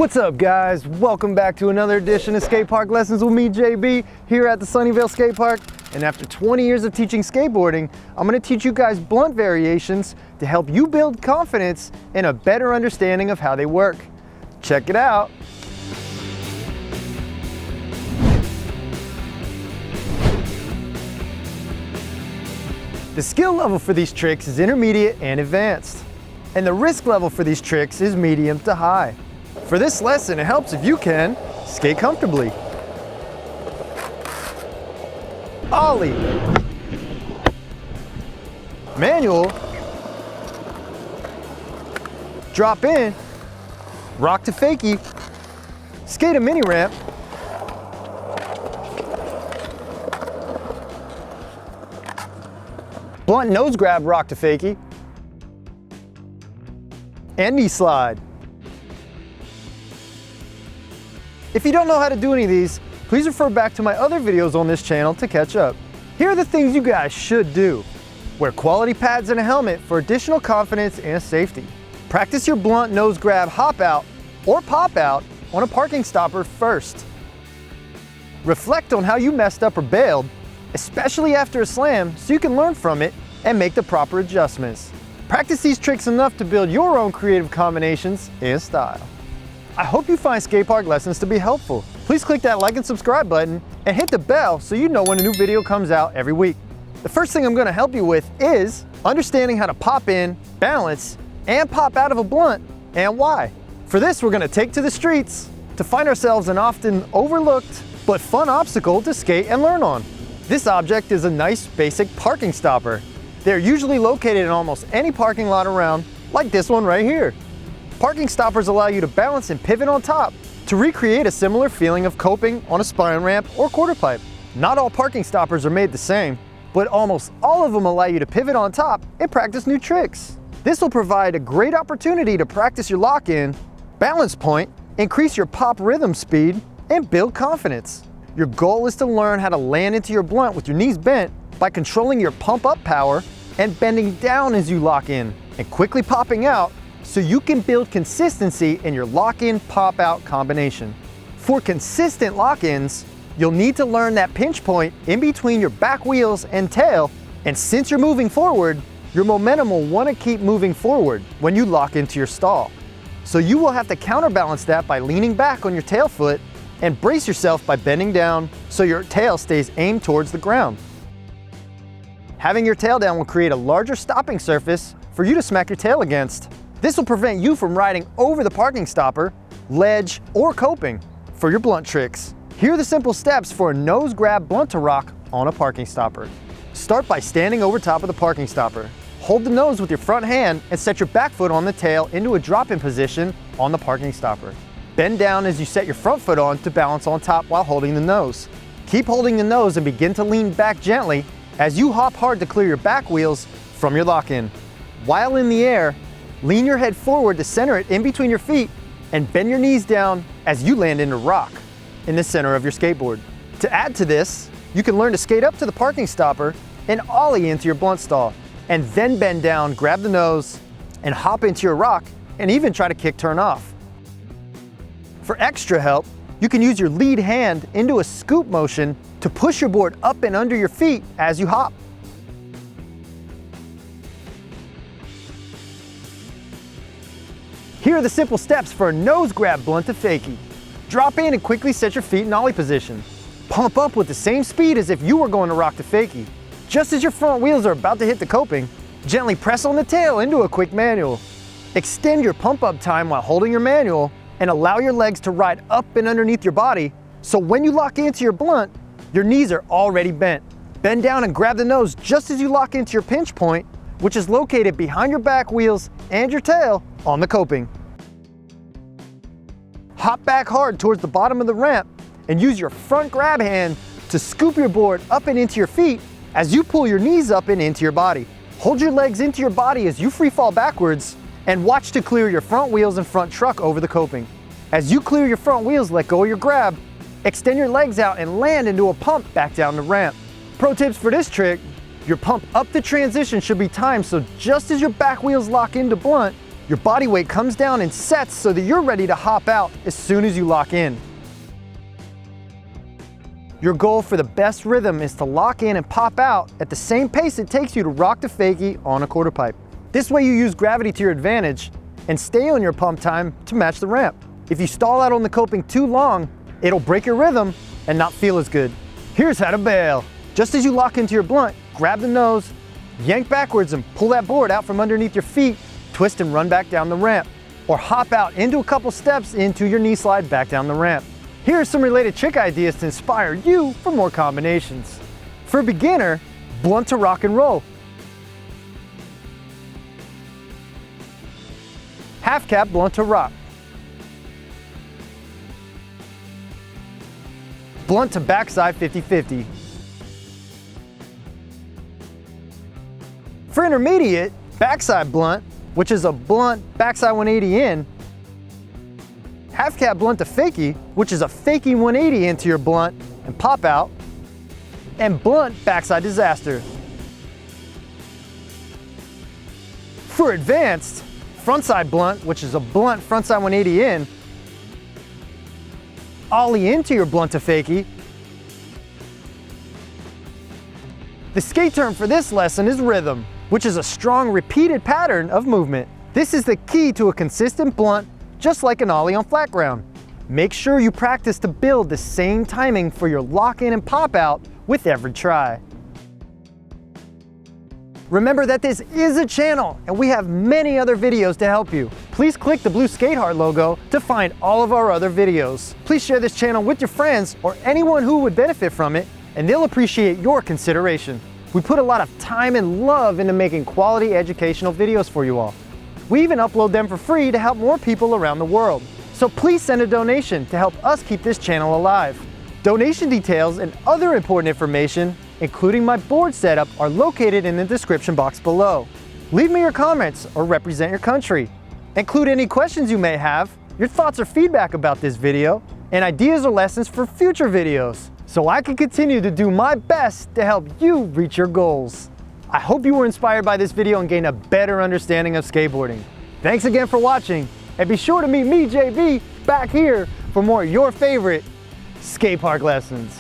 What's up guys? Welcome back to another edition of Skatepark Lessons with me, JB, here at the Sunnyvale Skatepark. And after 20 years of teaching skateboarding, I'm going to teach you guys blunt variations to help you build confidence and a better understanding of how they work. Check it out. The skill level for these tricks is intermediate and advanced. And the risk level for these tricks is medium to high. For this lesson, it helps if you can skate comfortably. Ollie. Manual. Drop in. Rock to fakie. Skate a mini ramp. Blunt nose grab rock to fakie. And knee slide. If you don't know how to do any of these, please refer back to my other videos on this channel to catch up. Here are the things you guys should do. Wear quality pads and a helmet for additional confidence and safety. Practice your blunt nose grab hop out or pop out on a parking stopper first. Reflect on how you messed up or bailed, especially after a slam, so you can learn from it and make the proper adjustments. Practice these tricks enough to build your own creative combinations and style. I hope you find Skatepark lessons to be helpful. Please click that like and subscribe button and hit the bell so you know when a new video comes out every week. The first thing I'm going to help you with is understanding how to pop in, balance, and pop out of a blunt and why. For this, we're going to take to the streets to find ourselves an often overlooked but fun obstacle to skate and learn on. This object is a nice basic parking stopper. They're usually located in almost any parking lot around, like this one right here. Parking stoppers allow you to balance and pivot on top to recreate a similar feeling of coping on a spine ramp or quarter pipe. Not all parking stoppers are made the same, but almost all of them allow you to pivot on top and practice new tricks. This will provide a great opportunity to practice your lock-in, balance point, increase your pop rhythm speed, and build confidence. Your goal is to learn how to land into your blunt with your knees bent by controlling your pump up power and bending down as you lock in and quickly popping out, so you can build consistency in your lock-in pop-out combination. For consistent lock-ins, you'll need to learn that pinch point in between your back wheels and tail, and since you're moving forward, your momentum will want to keep moving forward when you lock into your stall. So you will have to counterbalance that by leaning back on your tail foot and brace yourself by bending down so your tail stays aimed towards the ground. Having your tail down will create a larger stopping surface for you to smack your tail against. This will prevent you from riding over the parking stopper, ledge, or coping for your blunt tricks. Here are the simple steps for a nose grab blunt to rock on a parking stopper. Start by standing over top of the parking stopper. Hold the nose with your front hand and set your back foot on the tail into a drop-in position on the parking stopper. Bend down as you set your front foot on to balance on top while holding the nose. Keep holding the nose and begin to lean back gently as you hop hard to clear your back wheels from your lock-in. While in the air, lean your head forward to center it in between your feet and bend your knees down as you land into rock in the center of your skateboard. To add to this, you can learn to skate up to the parking stopper and ollie into your blunt stall, and then bend down, grab the nose, and hop into your rock, and even try to kick turn off. For extra help, you can use your lead hand into a scoop motion to push your board up and under your feet as you hop. Here are the simple steps for a nose grab blunt to fakie. Drop in and quickly set your feet in ollie position. Pump up with the same speed as if you were going to rock to fakie. Just as your front wheels are about to hit the coping, gently press on the tail into a quick manual. Extend your pump up time while holding your manual and allow your legs to ride up and underneath your body, so when you lock into your blunt, your knees are already bent. Bend down and grab the nose just as you lock into your pinch point, which is located behind your back wheels and your tail on the coping. Hop back hard towards the bottom of the ramp and use your front grab hand to scoop your board up and into your feet as you pull your knees up and into your body. Hold your legs into your body as you free fall backwards and watch to clear your front wheels and front truck over the coping. As you clear your front wheels, let go of your grab, extend your legs out and land into a pump back down the ramp. Pro tips for this trick: your pump up the transition should be timed so just as your back wheels lock into blunt, Your body weight comes down and sets so that you're ready to hop out as soon as you lock in. Your goal for the best rhythm is to lock in and pop out at the same pace it takes you to rock to fakie on a quarter pipe. This way you use gravity to your advantage and stay on your pump time to match the ramp. If you stall out on the coping too long, it'll break your rhythm and not feel as good. Here's how to bail. Just as you lock into your blunt, grab the nose, yank backwards and pull that board out from underneath your feet, twist and run back down the ramp, or hop out into a couple steps into your knee slide back down the ramp. Here are some related trick ideas to inspire you for more combinations. For a beginner, blunt to rock and roll. Half cap blunt to rock. Blunt to backside 50-50. For intermediate, backside blunt, which is a blunt backside 180 in. Half cap blunt to fakie, which is a fakie 180 into your blunt and pop out. And blunt backside disaster. For advanced, frontside blunt, which is a blunt frontside 180 in. Ollie into your blunt to fakie. The skate term for this lesson is rhythm, which is a strong repeated pattern of movement. This is the key to a consistent blunt, just like an ollie on flat ground. Make sure you practice to build the same timing for your lock in and pop out with every try. Remember that this is a channel and we have many other videos to help you. Please click the blue skate heart logo to find all of our other videos. Please share this channel with your friends or anyone who would benefit from it, and they'll appreciate your consideration. We put a lot of time and love into making quality educational videos for you all. We even upload them for free to help more people around the world. So please send a donation to help us keep this channel alive. Donation details and other important information, including my board setup, are located in the description box below. Leave me your comments or represent your country. Include any questions you may have, your thoughts or feedback about this video, and ideas or lessons for future videos, so I can continue to do my best to help you reach your goals. I hope you were inspired by this video and gained a better understanding of skateboarding. Thanks again for watching, and be sure to meet me, JB, back here for more of your favorite skate park lessons.